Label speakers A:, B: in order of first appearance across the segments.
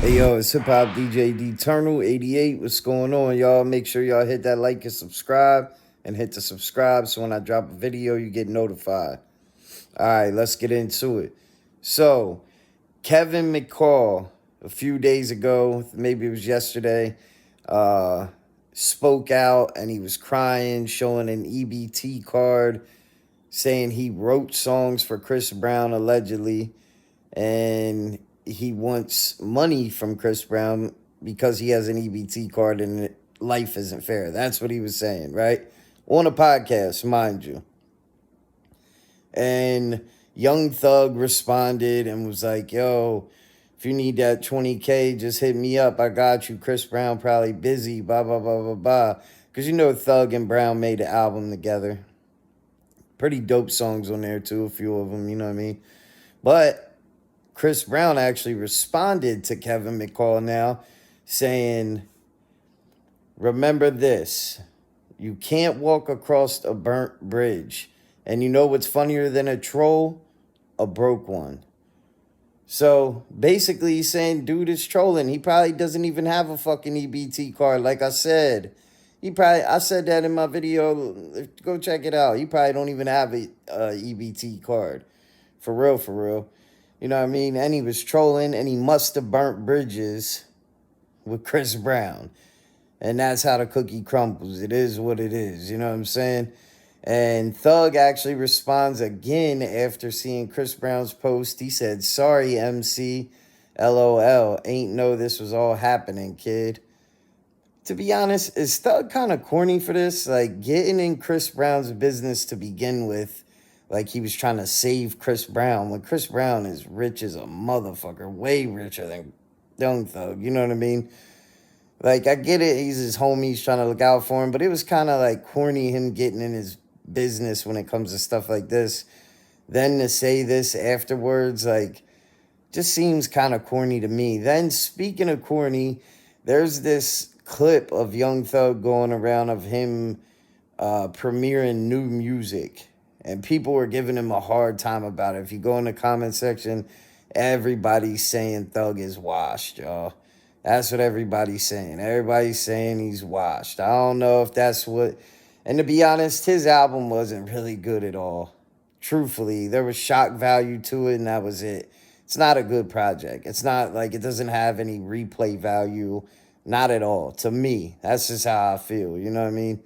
A: Hey yo, it's Hip Hop DJ Eternal 88. What's going on, y'all? Make sure y'all hit that like and subscribe, and hit the subscribe so when I drop a video, you get notified. All right, let's get into it. So, Kevin McCall, a few days ago, maybe it was yesterday, uh, spoke out and he was crying, showing an EBT card, saying he wrote songs for Chris Brown allegedly, and he wants money from Chris Brown because he has an EBT card and life isn't fair. That's what he was saying, right? On a podcast, mind you. And Young Thug responded and was like, yo, if you need that 20K, just hit me up. I got you. Chris Brown probably busy, blah, blah, blah, blah, blah. Because you know Thug and Brown made an album together. Pretty dope songs on there, too, a few of them, you know what I mean? But Chris Brown actually responded to Kevin McCall now, saying, remember this, you can't walk across a burnt bridge. And you know what's funnier than a troll? A broke one. So basically, he's saying, dude is trolling. He probably doesn't even have a fucking EBT card. Like I said, I said that in my video. Go check it out. He probably don't even have a EBT card. For real, for real. You know what I mean? And he was trolling, and he must have burnt bridges with Chris Brown. And that's how the cookie crumbles. It is what it is. You know what I'm saying? And Thug actually responds again after seeing Chris Brown's post. He said, sorry, MC. LOL. Ain't know this was all happening, kid. To be honest, is Thug kind of corny for this? Like, getting in Chris Brown's business to begin with, like he was trying to save Chris Brown, when Chris Brown is rich as a motherfucker, way richer than Young Thug. You know what I mean? Like, I get it. He's his homie. He's trying to look out for him. But it was kind of like corny him getting in his business when it comes to stuff like this. Then to say this afterwards, like, just seems kind of corny to me. Then, speaking of corny, there's this clip of Young Thug going around of him premiering new music. And people were giving him a hard time about it. If you go in the comment section, everybody's saying Thug is washed, y'all. That's what everybody's saying. Everybody's saying he's washed. I don't know if that's what... And to be honest, his album wasn't really good at all. Truthfully, there was shock value to it, and that was it. It's not a good project. It's not like it doesn't have any replay value. Not at all. To me, that's just how I feel. You know what I mean?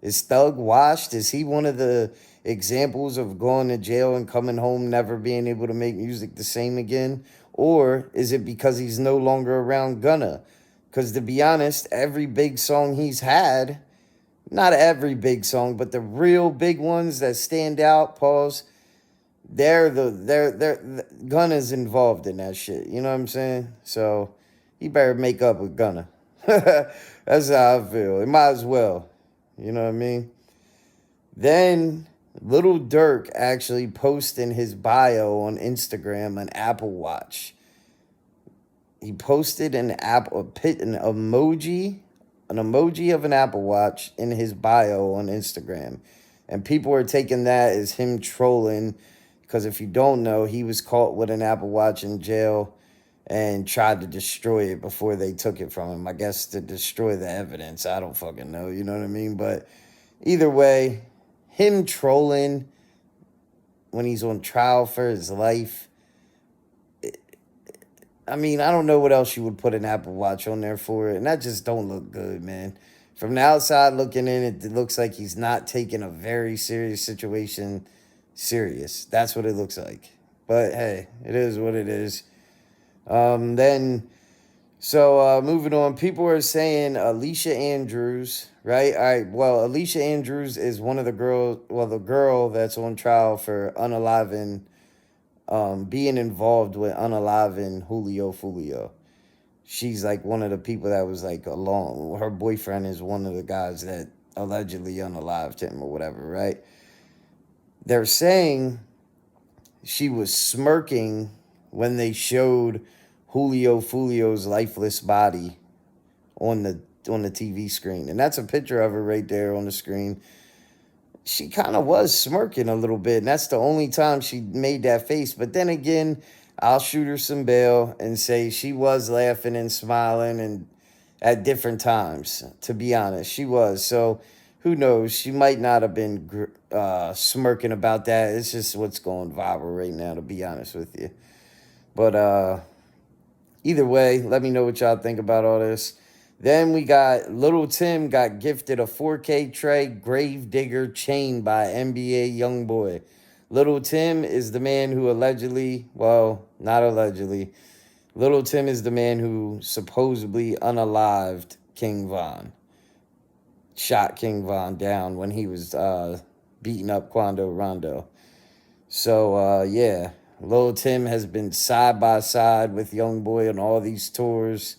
A: Is Thug washed? Is he one of the examples of going to jail and coming home never being able to make music the same again? Or is it because he's no longer around Gunna? Because to be honest, every big song he's had, not every big song, but the real big ones that stand out, pause, they're Gunna's involved in that shit. You know what I'm saying? So he better make up with Gunna. That's how I feel. It might as well. You know what I mean? Then Lil Durk actually posted in his bio on Instagram an Apple Watch. He posted an emoji of an Apple Watch in his bio on Instagram. And people are taking that as him trolling, because if you don't know, he was caught with an Apple Watch in jail and tried to destroy it before they took it from him. I guess to destroy the evidence. I don't fucking know, you know what I mean? But either way, him trolling when he's on trial for his life, I mean, I don't know what else you would put an Apple Watch on there for. And that just don't look good, man. From the outside looking in, it looks like he's not taking a very serious situation serious. That's what it looks like. But hey, it is what it is. Moving on, people are saying Alicia Andrews, right? All right, well, Alicia Andrews is one of the the girl that's on trial for unaliving, being involved with unaliving Julio Foolio. She's like one of the people that was like along. Her boyfriend is one of the guys that allegedly unalived him or whatever, right? They're saying she was smirking when they showed Julio Foolio's lifeless body on the TV screen. And that's a picture of her right there on the screen. She kind of was smirking a little bit, and that's the only time she made that face. But then again, I'll shoot her some bail and say she was laughing and smiling and at different times. To be honest, she was. So who knows? She might not have been smirking about that. It's just what's going viral right now, to be honest with you. But either way, let me know what y'all think about all this. Then we got Little Tim got gifted a 4K Trey Gravedigger chain by NBA Youngboy. Little Tim is the man who allegedly, well, not allegedly, Little Tim is the man who supposedly unalived King Von. Shot King Von down when he was beating up Quando Rondo. So, yeah, Lil Tim has been side by side with Youngboy on all these tours.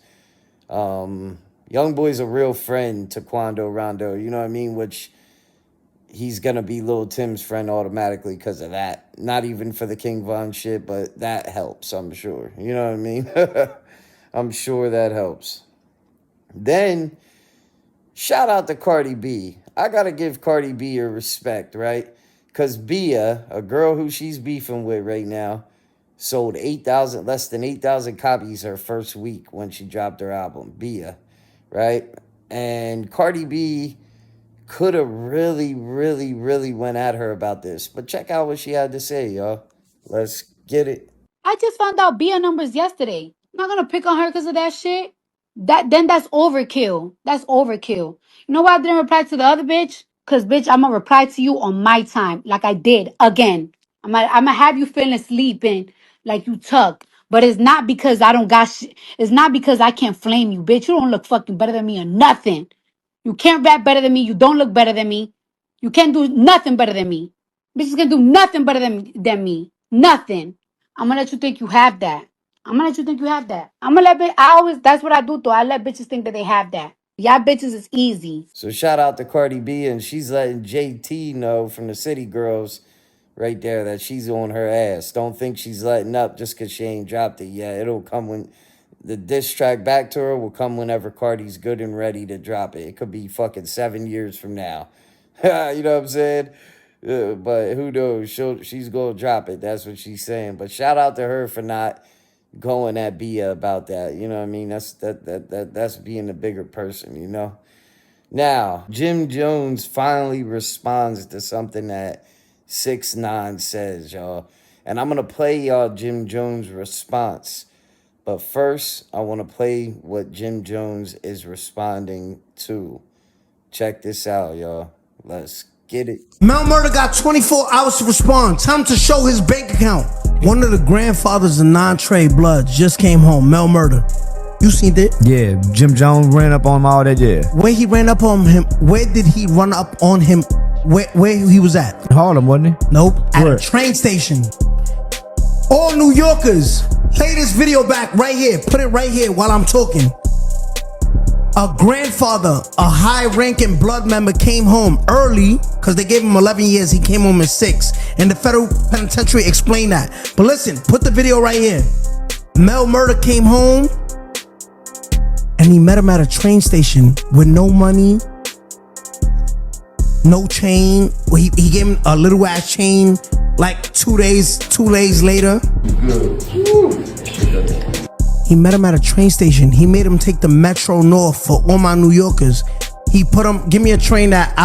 A: Youngboy's a real friend to Quando Rondo, you know what I mean? Which he's going to be Lil Tim's friend automatically because of that. Not even for the King Von shit, but that helps, I'm sure. You know what I mean? I'm sure that helps. Then, shout out to Cardi B. I got to give Cardi B her respect, right? Because Bia, a girl who she's beefing with right now, sold less than 8,000 copies her first week when she dropped her album, Bia, right? And Cardi B could have really, really, really went at her about this. But check out what she had to say, y'all. Let's get it.
B: I just found out Bia numbers yesterday. I'm not gonna pick on her because of that shit. That's overkill. That's overkill. You know why I didn't reply to the other bitch? Cause bitch, I'm gonna reply to you on my time, like I did again. I'm gonna have you feeling sleeping like you tuck. But it's not because I don't got shit. It's not because I can't flame you, bitch. You don't look fucking better than me or nothing. You can't rap better than me. You don't look better than me. You can't do nothing better than me. Bitches can do nothing better than me. Nothing. I'm gonna let you think you have that. I'm gonna let you think you have that. I'm gonna I always, that's what I do though. I let bitches think that they have that. Y'all bitches is easy.
A: So shout out to Cardi B, and she's letting JT know from the City Girls right there that she's on her ass. Don't think she's letting up just because she ain't dropped it yet. It'll come when the diss track back to her will come whenever Cardi's good and ready to drop it. It could be fucking 7 years from now. You know what I'm saying? But who knows? She's going to drop it. That's what she's saying. But shout out to her for not going at Bia about that. You know what I mean? That's being a bigger person, you know? Now, Jim Jones finally responds to something that 6ix9ine says, y'all. And I'm going to play y'all Jim Jones' response. But first, I want to play what Jim Jones is responding to. Check this out, y'all. Let's get it.
C: Mel Murder got 24 hours to respond. Time to show his bank account. One of the grandfathers of non-trade bloods just came home. Mel Murder. You seen it?
D: Yeah, Jim Jones ran up on him all that, yeah.
C: Where he ran up on him? Where did he run up on him? Where he was at?
D: Harlem, wasn't he?
C: Nope. At a train station. All New Yorkers, play this video back right here. Put it right here while I'm talking. A grandfather, a high-ranking blood member came home early because they gave him 11 years. He came home at 6. And the federal penitentiary explained that. But listen, put the video right here. Mel Murder came home and he met him at a train station with no money, no chain. He gave him a little ass chain like 2 days later. He met him at a train station. He made him take the Metro North for all my New Yorkers. He put him, give me a train at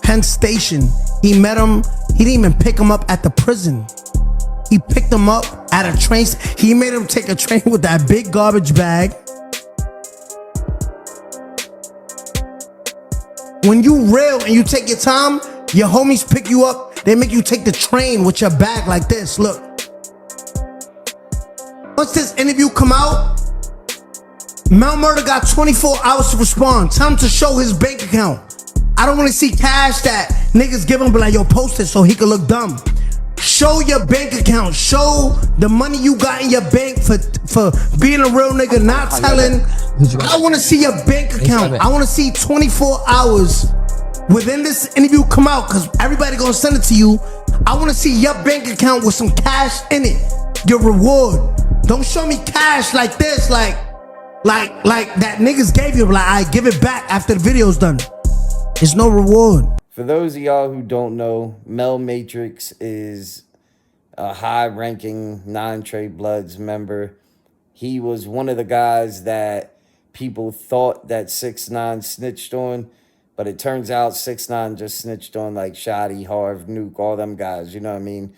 C: Penn Station. He met him, he didn't even pick him up at the prison. He picked him up at a train. He made him take a train with that big garbage bag. When you real and you take your time, your homies pick you up. They make you take the train with your bag like this. Look. Once this interview come out, Mel Murder got 24 hours to respond. Time to show his bank account. I don't want to see cash that niggas give him, but like, yo, post it so he can look dumb. Show your bank account. Show the money you got in your bank for being a real nigga, not telling. I want to see your bank account. I want to see 24 hours within this interview come out, because everybody gonna send it to you. I want to see your bank account with some cash in it. Your reward. Don't show me cash like this, like that niggas gave you. Like, I give it back after the video's done. There's no reward.
A: For those of y'all who don't know, Mel Matrix is a high-ranking 9 Trey Bloods member. He was one of the guys that people thought that 6ix9ine snitched on, but it turns out 6ix9ine just snitched on like Shotty, Harv, Nuke, all them guys, you know what I mean?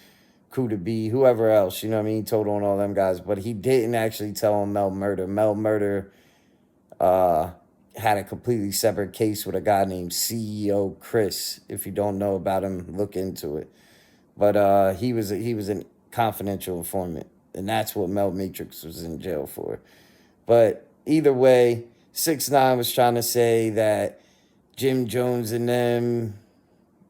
A: Cardi B, whoever else, you know what I mean? He told on all them guys, but he didn't actually tell on Mel Murder. Mel Murder had a completely separate case with a guy named CEO Chris. If you don't know about him, look into it. But he was a confidential informant, and that's what Mel Matrix was in jail for. But either way, 6ix9ine was trying to say that Jim Jones and them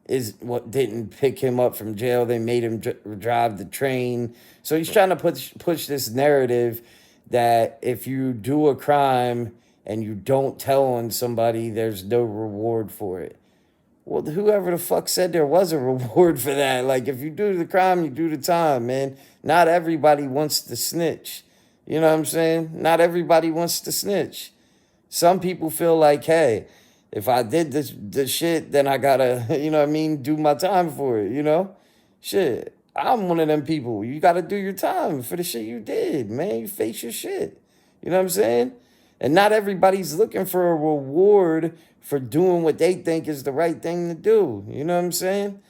A: is what didn't pick him up from jail. They made him drive the train. So he's trying to push this narrative that if you do a crime and you don't tell on somebody, there's no reward for it. Well, whoever the fuck said there was a reward for that? Like, if you do the crime, you do the time, man. Not everybody wants to snitch. You know what I'm saying? Not everybody wants to snitch. Some people feel like, hey, if I did this shit, then I gotta, you know what I mean, do my time for it, you know? Shit, I'm one of them people. You gotta do your time for the shit you did, man. You face your shit. You know what I'm saying? And not everybody's looking for a reward for doing what they think is the right thing to do. You know what I'm saying?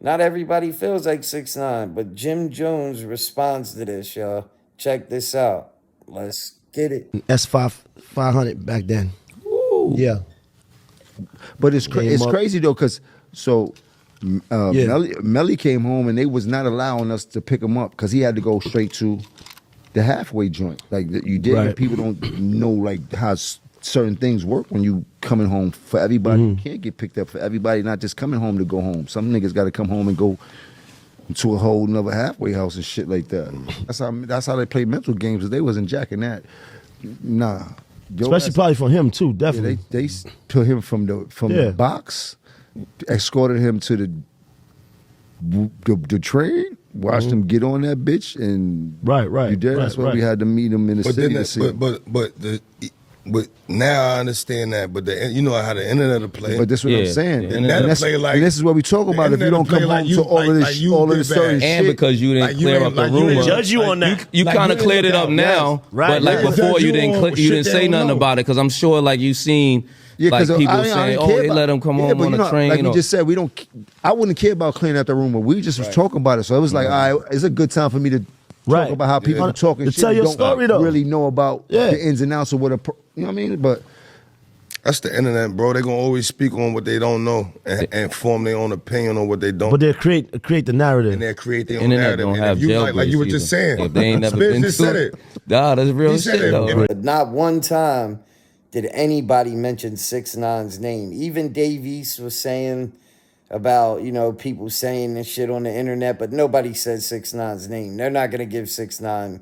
A: Not everybody feels like 6ix9ine, but Jim Jones responds to this, y'all. Check this out. Let's get it.
C: S500 back then.
E: Ooh.
C: Yeah.
E: But it's crazy though, because Melly came home and they was not allowing us to pick him up because he had to go straight to the halfway joint. Like you did,
C: Right.
E: people don't know like how certain things work when you coming home for everybody. You can't get picked up for everybody, not just coming home to go home. Some niggas got to come home and go to a whole nother halfway house and shit like that. That's how they play mental games. If they wasn't jacking that, nah.
F: Especially probably for him too, definitely.
E: Yeah, they put him from the box, escorted him to the train, watched him get on that bitch, and
F: right.
E: You did. That's why we had to meet him in the city. To see him.
G: But now I understand that. But you know how the internet will play.
E: But that's what I'm saying.
G: And this
E: is what we talk about. If you don't come home to all of this certain shit,
H: and because you didn't clear up the rumor,
F: judge you on that.
H: You kind of cleared it up now, but like before you didn't say nothing about it because I'm sure like you seen.
E: Yeah,
H: like people
E: I
H: saying, they let him come home on the train.
E: Like you just said, I wouldn't care about cleaning out the rumor. We just was talking about it. So it was like, all right, it's a good time for me to talk about how people talking
F: to
E: shit
F: tell your
E: don't
F: story, though.
E: really know about the ins and outs of what you know what I mean? But
G: that's the internet, bro. They're gonna always speak on what they don't know and form their own opinion on what they don't.
F: But they create the narrative.
G: And they create their own
H: Internet
G: narrative.
H: don't have
G: And like you were just saying.
H: If they ain't never
G: Spence
H: been
G: just
H: to
G: said
H: it.
G: it.
H: Nah, that's real
G: He said
H: shit
G: it.
H: though.
A: But not one time did anybody mention 6ix9ine's name. Even Dave East was saying about, you know, people saying this shit on the internet, but nobody said 6ix9ine's name. They're not going to give 6ix9ine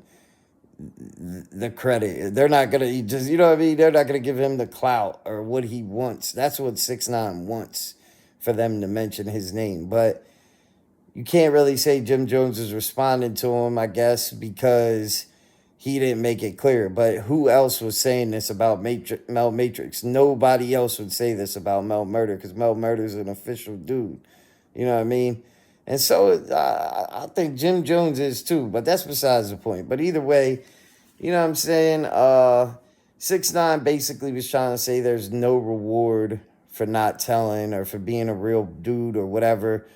A: the credit. They're not going to just, you know what I mean? They're not going to give him the clout or what he wants. That's what 6ix9ine wants, for them to mention his name. But you can't really say Jim Jones is responding to him, I guess, because he didn't make it clear. But who else was saying this about Mel Matrix? Nobody else would say this about Mel Murder, because Mel Murder's an official dude. You know what I mean? And so I think Jim Jones is too, but that's besides the point. But either way, you know what I'm saying? 6ix9ine basically was trying to say there's no reward for not telling or for being a real dude or whatever.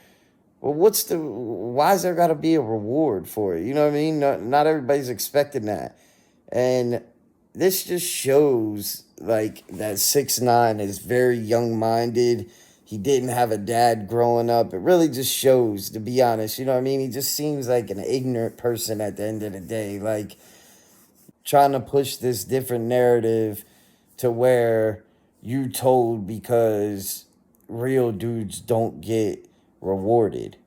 A: Well, why is there got to be a reward for it? You know what I mean? Not everybody's expecting that. And this just shows like that 6ix9ine is very young-minded. He didn't have a dad growing up. It really just shows, to be honest. You know what I mean? He just seems like an ignorant person at the end of the day. Like, trying to push this different narrative to where you told because real dudes don't get rewarded.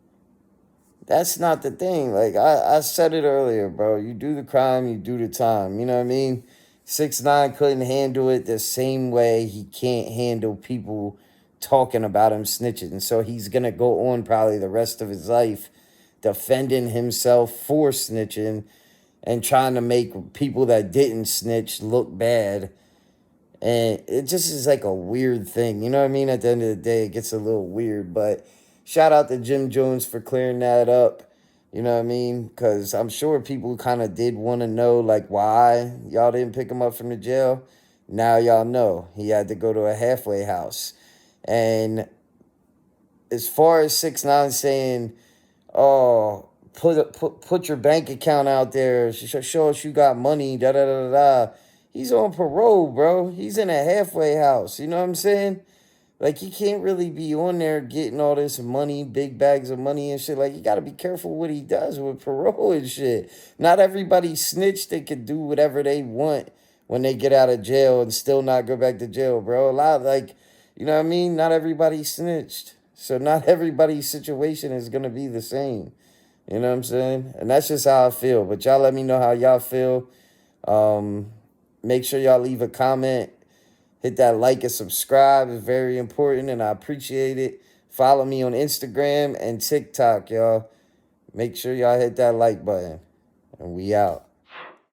A: That's not the thing. Like, I said it earlier, bro. You do the crime, you do the time. You know what I mean? 6ix9ine couldn't handle it the same way he can't handle people talking about him snitching. So he's going to go on probably the rest of his life defending himself for snitching and trying to make people that didn't snitch look bad. And it just is like a weird thing. You know what I mean? At the end of the day, it gets a little weird. But shout out to Jim Jones for clearing that up. You know what I mean? Because I'm sure people kind of did want to know, like, why y'all didn't pick him up from the jail. Now y'all know. He had to go to a halfway house. And as far as 6ix9ine saying, oh, put your bank account out there, show us you got money, da-da-da-da-da. He's on parole, bro. He's in a halfway house. You know what I'm saying? Like, he can't really be on there getting all this money, big bags of money and shit. Like, you got to be careful what he does with parole and shit. Not everybody snitch. They can do whatever they want when they get out of jail and still not go back to jail, bro. A lot, like, you know what I mean? Not everybody snitched. So not everybody's situation is going to be the same. You know what I'm saying? And that's just how I feel. But y'all let me know how y'all feel. Make sure y'all leave a comment. Hit that like and subscribe. It's very important, and I appreciate it. Follow me on Instagram and TikTok, y'all. Make sure y'all hit that like button. And we out.